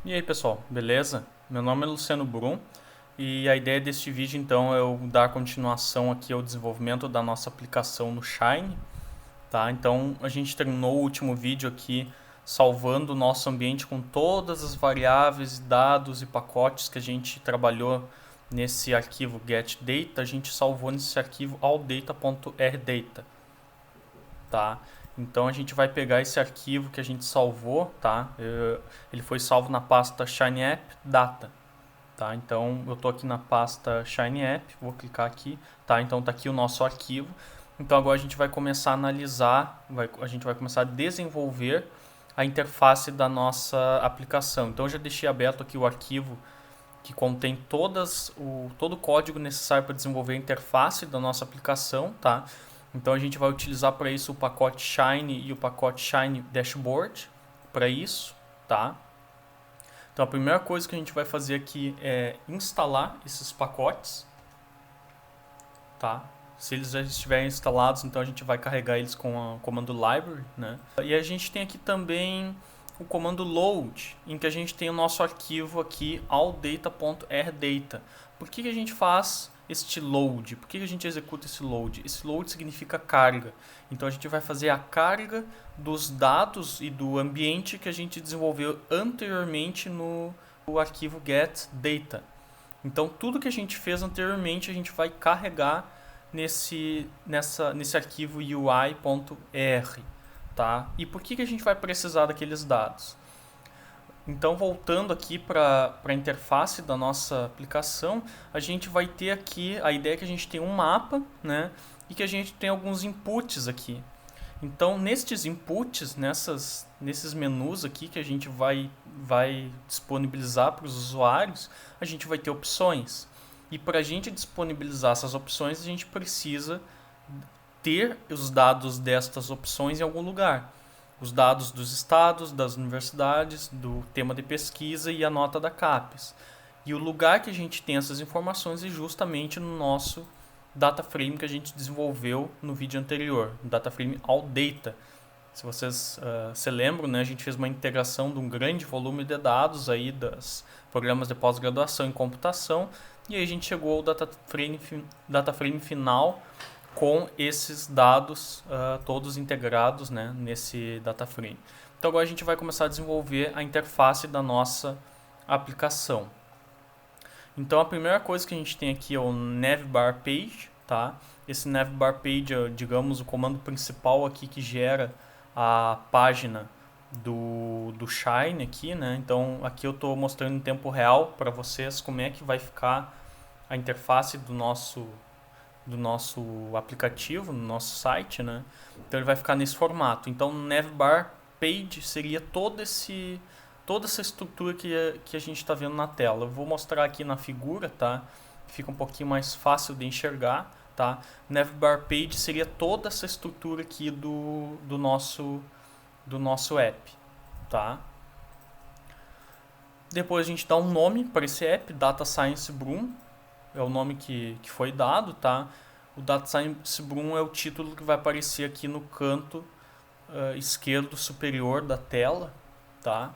E aí pessoal, beleza? Meu nome é Luciano Brum e a ideia deste vídeo então é eu dar continuação aqui ao desenvolvimento da nossa aplicação no Shine, tá? Então a gente terminou o último vídeo aqui salvando o nosso ambiente com todas as variáveis, dados e pacotes que a gente trabalhou nesse arquivo getData, a gente salvou nesse arquivo alldata.rdata, tá? Então a gente vai pegar esse arquivo que a gente salvou, tá? Ele foi salvo na pasta Shine App Data, tá? Então eu tô aqui na pasta Shine App, vou clicar aqui, tá? Então tá aqui o nosso arquivo. Então agora a gente vai começar a analisar, a gente vai começar a desenvolver a interface da nossa aplicação. Então eu já deixei aberto aqui o arquivo que contém todo o código necessário para desenvolver a interface da nossa aplicação, tá? Então a gente vai utilizar para isso o pacote Shine e o pacote Shine Dashboard para isso, tá? Então a primeira coisa que a gente vai fazer aqui é instalar esses pacotes, tá? Se eles já estiverem instalados, então a gente vai carregar eles com o comando library, né? E a gente tem aqui também o comando load, em que a gente tem o nosso arquivo aqui alldata.rdata. Por que a gente faz este load? Por que a gente executa esse load? Esse load significa carga. Então a gente vai fazer a carga dos dados e do ambiente que a gente desenvolveu anteriormente no arquivo getData. Então tudo que a gente fez anteriormente a gente vai carregar nesse arquivo UI.r, tá? E por que a gente vai precisar daqueles dados? Então, voltando aqui para a interface da nossa aplicação, a gente vai ter aqui a ideia que a gente tem um mapa, né? E que a gente tem alguns inputs aqui. Então, nestes inputs, nesses menus aqui que a gente vai disponibilizar para os usuários, a gente vai ter opções. E para a gente disponibilizar essas opções, a gente precisa ter os dados destas opções em algum lugar. Os dados dos estados, das universidades, do tema de pesquisa e a nota da CAPES. E o lugar que a gente tem essas informações é justamente no nosso data frame que a gente desenvolveu no vídeo anterior, o data frame AllData. Se vocês se lembram, né, a gente fez uma integração de um grande volume de dados aí dos programas de pós-graduação em computação e aí a gente chegou ao data frame final com esses dados todos integrados, né, nesse data frame. Então agora a gente vai começar a desenvolver a interface da nossa aplicação. Então a primeira coisa que a gente tem aqui é o navbar page, tá? Esse navbar page é, digamos, o comando principal aqui que gera a página do Shine aqui, né? Então aqui eu estou mostrando em tempo real para vocês como é que vai ficar a interface do nosso aplicativo, no nosso site, né? Então ele vai ficar nesse formato. Então navbar page seria toda essa estrutura que a gente está vendo na tela. Eu vou mostrar aqui na figura, tá? Fica um pouquinho mais fácil de enxergar, tá? Navbar page seria toda essa estrutura aqui do nosso app, tá? Depois a gente dá um nome para esse app, Data Science Brum, é o nome que foi dado, tá? O Data Science Brum é o título que vai aparecer aqui no canto esquerdo superior da tela, tá?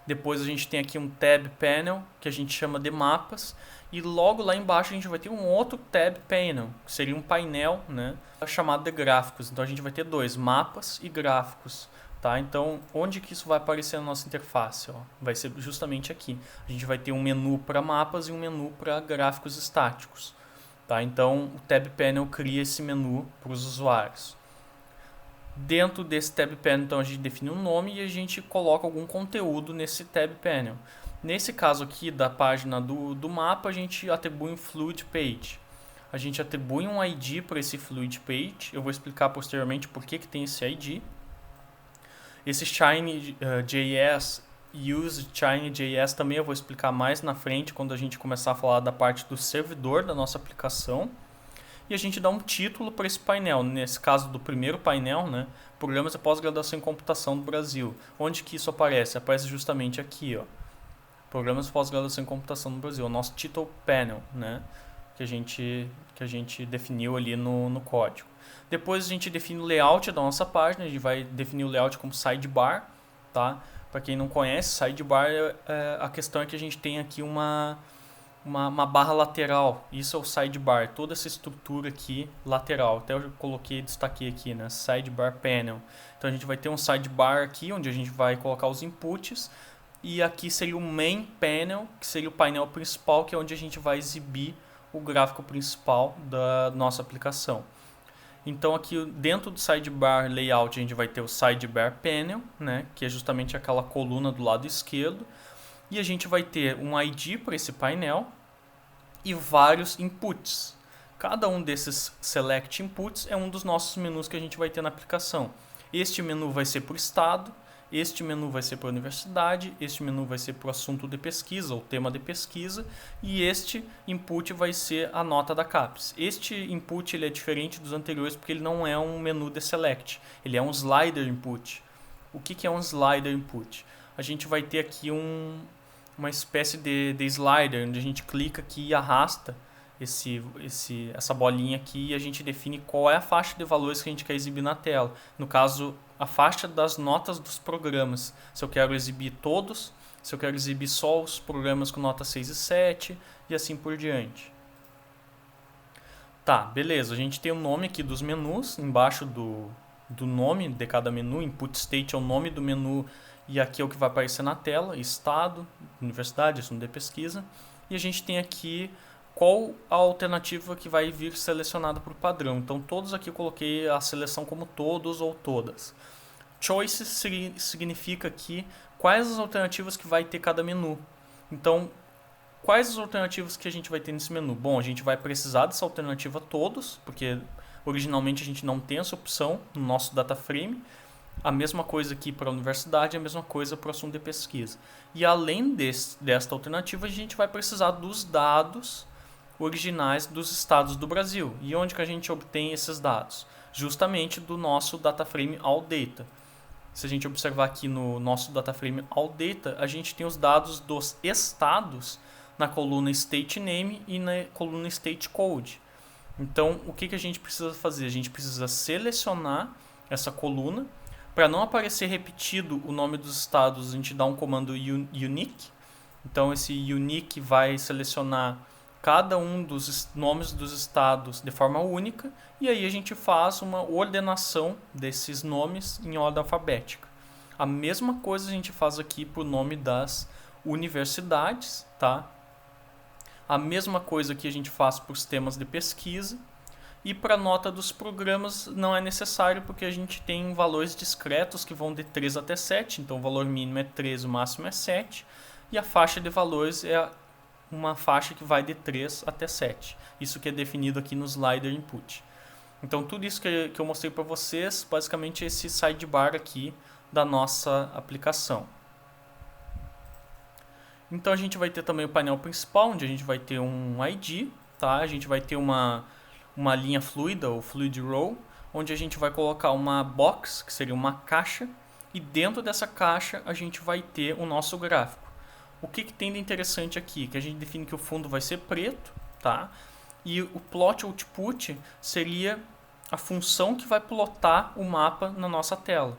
Depois a gente tem aqui um tab panel que a gente chama de mapas e logo lá embaixo a gente vai ter um outro tab panel, que seria um painel, né, chamado de gráficos. Então a gente vai ter dois, mapas e gráficos, tá? Então onde que isso vai aparecer na nossa interface? Ó? Vai ser justamente aqui. A gente vai ter um menu para mapas e um menu para gráficos estáticos, tá? Então o tab panel cria esse menu para os usuários. Dentro desse tab panel, então, a gente define um nome e a gente coloca algum conteúdo nesse tab panel. Nesse caso aqui da página do mapa, a gente atribui um fluid page. A gente atribui um ID para esse fluid page. Eu vou explicar posteriormente por que tem esse ID. Esse Shine.js use Shine.js também eu vou explicar mais na frente quando a gente começar a falar da parte do servidor da nossa aplicação. E a gente dá um título para esse painel, nesse caso do primeiro painel, né? Programas de pós-graduação em computação do Brasil. Onde que isso aparece? Aparece justamente aqui, ó. Programas de pós-graduação em computação no Brasil, o nosso title panel, né? Que a gente definiu ali no código. Depois a gente define o layout da nossa página, a gente vai definir o layout como sidebar, tá? Para quem não conhece, sidebar, a questão é que a gente tem aqui uma barra lateral. Isso é o sidebar, toda essa estrutura aqui lateral. Até eu coloquei, destaquei aqui, né? Sidebar panel. Então a gente vai ter um sidebar aqui, onde a gente vai colocar os inputs. E aqui seria o main panel, que seria o painel principal, que é onde a gente vai exibir o gráfico principal da nossa aplicação. Então aqui dentro do sidebar layout a gente vai ter o sidebar panel, né, que é justamente aquela coluna do lado esquerdo, e a gente vai ter um ID para esse painel e vários inputs. Cada um desses select inputs é um dos nossos menus que a gente vai ter na aplicação. Este menu vai ser por estado, este menu vai ser para a universidade, este menu vai ser para o assunto de pesquisa, ou tema de pesquisa, e este input vai ser a nota da CAPES. Este input ele é diferente dos anteriores porque ele não é um menu de select, ele é um slider input. O que é um slider input? A gente vai ter aqui uma espécie de slider, onde a gente clica aqui e arrasta essa bolinha aqui e a gente define qual é a faixa de valores que a gente quer exibir na tela. No caso, a faixa das notas dos programas. Se eu quero exibir todos, se eu quero exibir só os programas com nota 6 e 7 e assim por diante. Tá, beleza. A gente tem o nome aqui dos menus, embaixo do nome de cada menu. Input state é o nome do menu e aqui é o que vai aparecer na tela. Estado, universidade, assunto de pesquisa. E a gente tem aqui qual a alternativa que vai vir selecionada por padrão. Então todos aqui eu coloquei a seleção como todos ou todas. Choice significa aqui quais as alternativas que vai ter cada menu. Então, quais as alternativas que a gente vai ter nesse menu? Bom, a gente vai precisar dessa alternativa todos, porque originalmente a gente não tem essa opção no nosso data frame. A mesma coisa aqui para a universidade, a mesma coisa para o assunto de pesquisa. E além desta alternativa, a gente vai precisar dos dados originais dos estados do Brasil. E onde que a gente obtém esses dados? Justamente do nosso data frame all data. Se a gente observar aqui no nosso data frame all data, a gente tem os dados dos estados na coluna state name e na coluna state code. Então, o que a gente precisa fazer? A gente precisa selecionar essa coluna. Para não aparecer repetido o nome dos estados, a gente dá um comando unique. Então, esse unique vai selecionar cada um dos nomes dos estados de forma única, e aí a gente faz uma ordenação desses nomes em ordem alfabética. A mesma coisa a gente faz aqui para o nome das universidades, tá? A mesma coisa que a gente faz para os temas de pesquisa, e para a nota dos programas não é necessário, porque a gente tem valores discretos que vão de 3 até 7, então o valor mínimo é 3, o máximo é 7, e a faixa de valores é uma faixa que vai de 3 até 7. Isso que é definido aqui no slider input. Então tudo isso que eu mostrei para vocês, basicamente é esse sidebar aqui da nossa aplicação. Então a gente vai ter também o painel principal, onde a gente vai ter um ID, tá? A gente vai ter uma linha fluida, ou fluid row, onde a gente vai colocar uma box, que seria uma caixa, e dentro dessa caixa a gente vai ter o nosso gráfico. O que tem de interessante aqui? Que a gente define que o fundo vai ser preto, tá? E o plot output seria a função que vai plotar o mapa na nossa tela.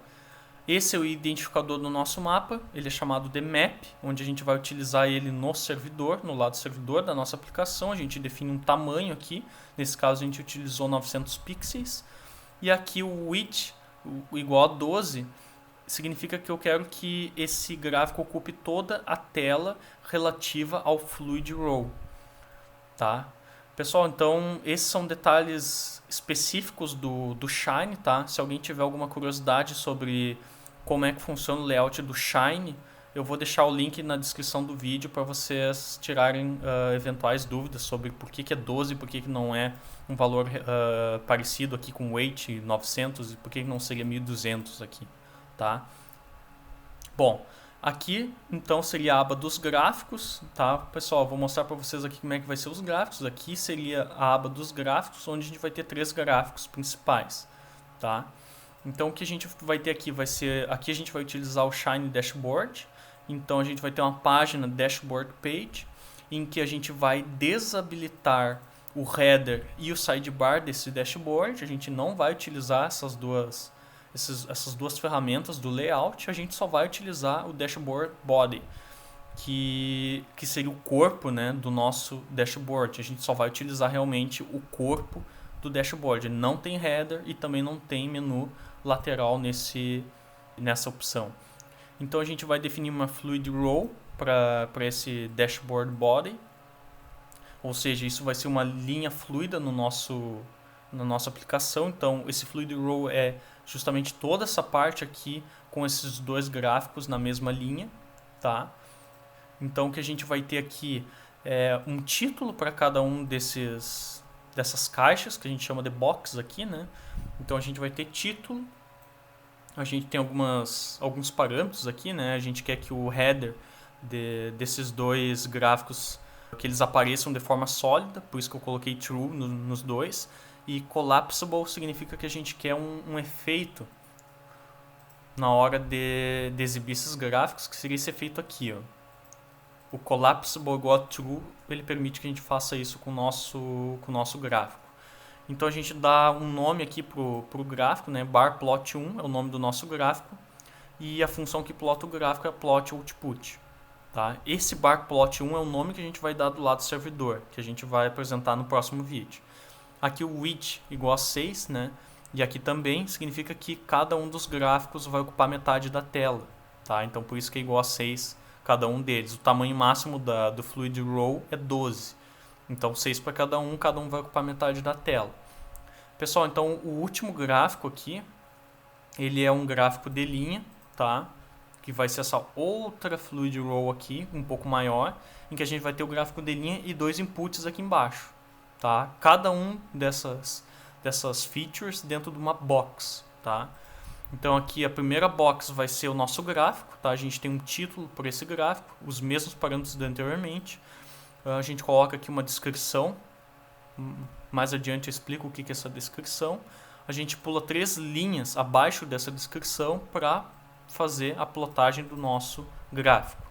Esse é o identificador do nosso mapa, ele é chamado de map, onde a gente vai utilizar ele no servidor, no lado servidor da nossa aplicação. A gente define um tamanho aqui, nesse caso a gente utilizou 900 pixels. E aqui o width, igual a 12, significa que eu quero que esse gráfico ocupe toda a tela relativa ao Fluid Row, tá? Pessoal, então esses são detalhes específicos do Shine, tá? Se alguém tiver alguma curiosidade sobre como é que funciona o layout do Shine, eu vou deixar o link na descrição do vídeo para vocês tirarem eventuais dúvidas sobre por que é 12 e por que não é um valor parecido aqui com weight 900 e por que não seria 1200 aqui. Tá? Bom, aqui então seria a aba dos gráficos, tá? Pessoal, vou mostrar para vocês aqui como é que vai ser os gráficos. Aqui seria a aba dos gráficos, onde a gente vai ter 3 gráficos principais, tá? Então o que a gente vai ter aqui vai ser, aqui a gente vai utilizar o Shine Dashboard. Então a gente vai ter uma página Dashboard Page, em que a gente vai desabilitar o header e o sidebar desse dashboard. A gente não vai utilizar essas duas ferramentas do layout, a gente só vai utilizar o dashboard body, que seria o corpo, né, do nosso dashboard. A gente só vai utilizar realmente o corpo do dashboard. Não tem header e também não tem menu lateral nessa opção. Então a gente vai definir uma fluid row para esse dashboard body, ou seja, isso vai ser uma linha fluida na nossa aplicação. Então esse fluid row é justamente toda essa parte aqui com esses dois gráficos na mesma linha, tá? Então o que a gente vai ter aqui é um título para cada um dessas caixas, que a gente chama de box aqui, né? Então a gente vai ter título, a gente tem alguns parâmetros aqui, né? A gente quer que o header desses dois gráficos que eles apareçam de forma sólida, por isso que eu coloquei true nos dois. E collapsible significa que a gente quer um efeito na hora de exibir esses gráficos, que seria esse efeito aqui, ó. O collapsible igual a true, ele permite que a gente faça isso com o nosso gráfico. Então a gente dá um nome aqui pro gráfico, né? Bar plot 1 é o nome do nosso gráfico, e a função que plota o gráfico é plot output. Tá? Esse bar plot 1 é o nome que a gente vai dar do lado do servidor, que a gente vai apresentar no próximo vídeo. Aqui o width igual a 6, né? E aqui também significa que cada um dos gráficos vai ocupar metade da tela. Tá? Então por isso que é igual a 6 cada um deles. O tamanho máximo do fluid row é 12. Então 6 para cada um vai ocupar metade da tela. Pessoal, então o último gráfico aqui, ele é um gráfico de linha, tá? Que vai ser essa outra fluid row aqui, um pouco maior, em que a gente vai ter o gráfico de linha e dois inputs aqui embaixo, tá? Cada um dessas features dentro de uma box, tá? Então aqui a primeira box vai ser o nosso gráfico, tá? A gente tem um título por esse gráfico, os mesmos parâmetros de anteriormente. A gente coloca aqui uma descrição, mais adiante eu explico o que é essa descrição. A gente pula 3 linhas abaixo dessa descrição para fazer a plotagem do nosso gráfico.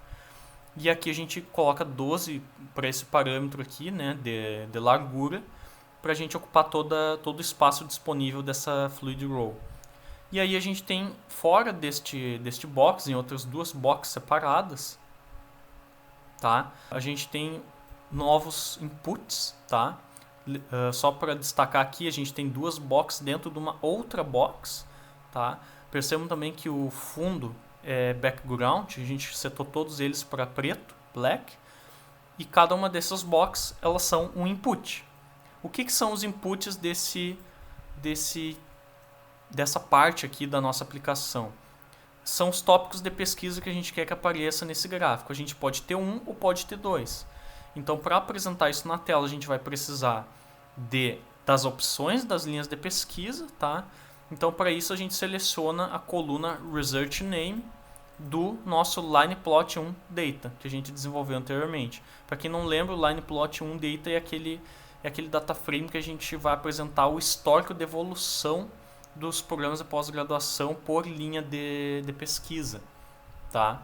E aqui a gente coloca 12 para esse parâmetro aqui, né, de largura, para a gente ocupar todo o espaço disponível dessa fluid row. E aí a gente tem, fora deste box, em outras duas boxes separadas, tá? A gente tem novos inputs, tá? Só para destacar aqui, a gente tem duas boxes dentro de uma outra box, tá? Percebam também que o fundo é background, a gente setou todos eles para preto, black, e cada uma dessas boxes, elas são um input. O que são os inputs dessa parte aqui da nossa aplicação? São os tópicos de pesquisa que a gente quer que apareça nesse gráfico. A gente pode ter um ou pode ter dois. Então, para apresentar isso na tela, a gente vai precisar das opções das linhas de pesquisa, tá? Então, para isso, a gente seleciona a coluna Research Name do nosso LinePlot1 Data, que a gente desenvolveu anteriormente. Para quem não lembra, o LinePlot1 Data é aquele data frame que a gente vai apresentar o histórico de evolução dos programas de pós-graduação por linha de pesquisa, tá?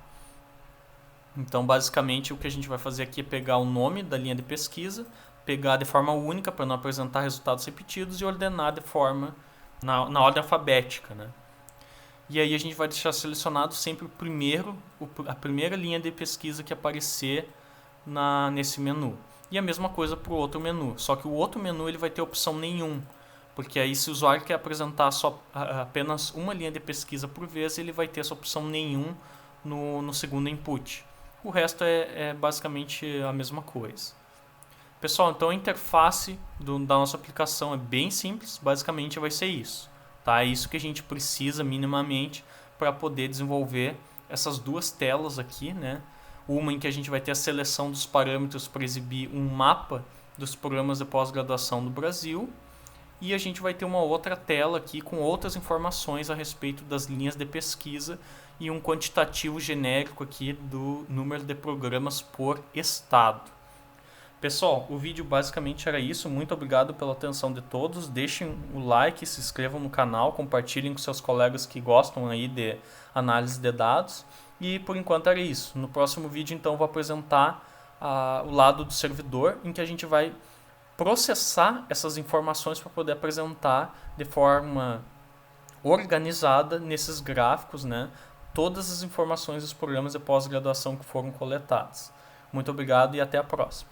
Então, basicamente, o que a gente vai fazer aqui é pegar o nome da linha de pesquisa, pegar de forma única para não apresentar resultados repetidos e ordenar de forma na ordem alfabética, né? E aí a gente vai deixar selecionado sempre a primeira linha de pesquisa que aparecer nesse menu. E a mesma coisa para o outro menu, só que o outro menu ele vai ter opção nenhum, porque aí se o usuário quer apresentar apenas uma linha de pesquisa por vez, ele vai ter essa opção nenhum no segundo input. O resto é basicamente a mesma coisa. Pessoal, então a interface da nossa aplicação é bem simples, basicamente vai ser isso. Tá? É isso que a gente precisa minimamente para poder desenvolver essas duas telas aqui, né? Uma em que a gente vai ter a seleção dos parâmetros para exibir um mapa dos programas de pós-graduação do Brasil, e a gente vai ter uma outra tela aqui com outras informações a respeito das linhas de pesquisa e um quantitativo genérico aqui do número de programas por estado. Pessoal, o vídeo basicamente era isso. Muito obrigado pela atenção de todos. Deixem o like, se inscrevam no canal, compartilhem com seus colegas que gostam aí de análise de dados. E por enquanto era isso. No próximo vídeo, então, eu vou apresentar o lado do servidor, em que a gente vai processar essas informações para poder apresentar de forma organizada nesses gráficos, né, todas as informações dos programas de pós-graduação que foram coletadas. Muito obrigado e até a próxima.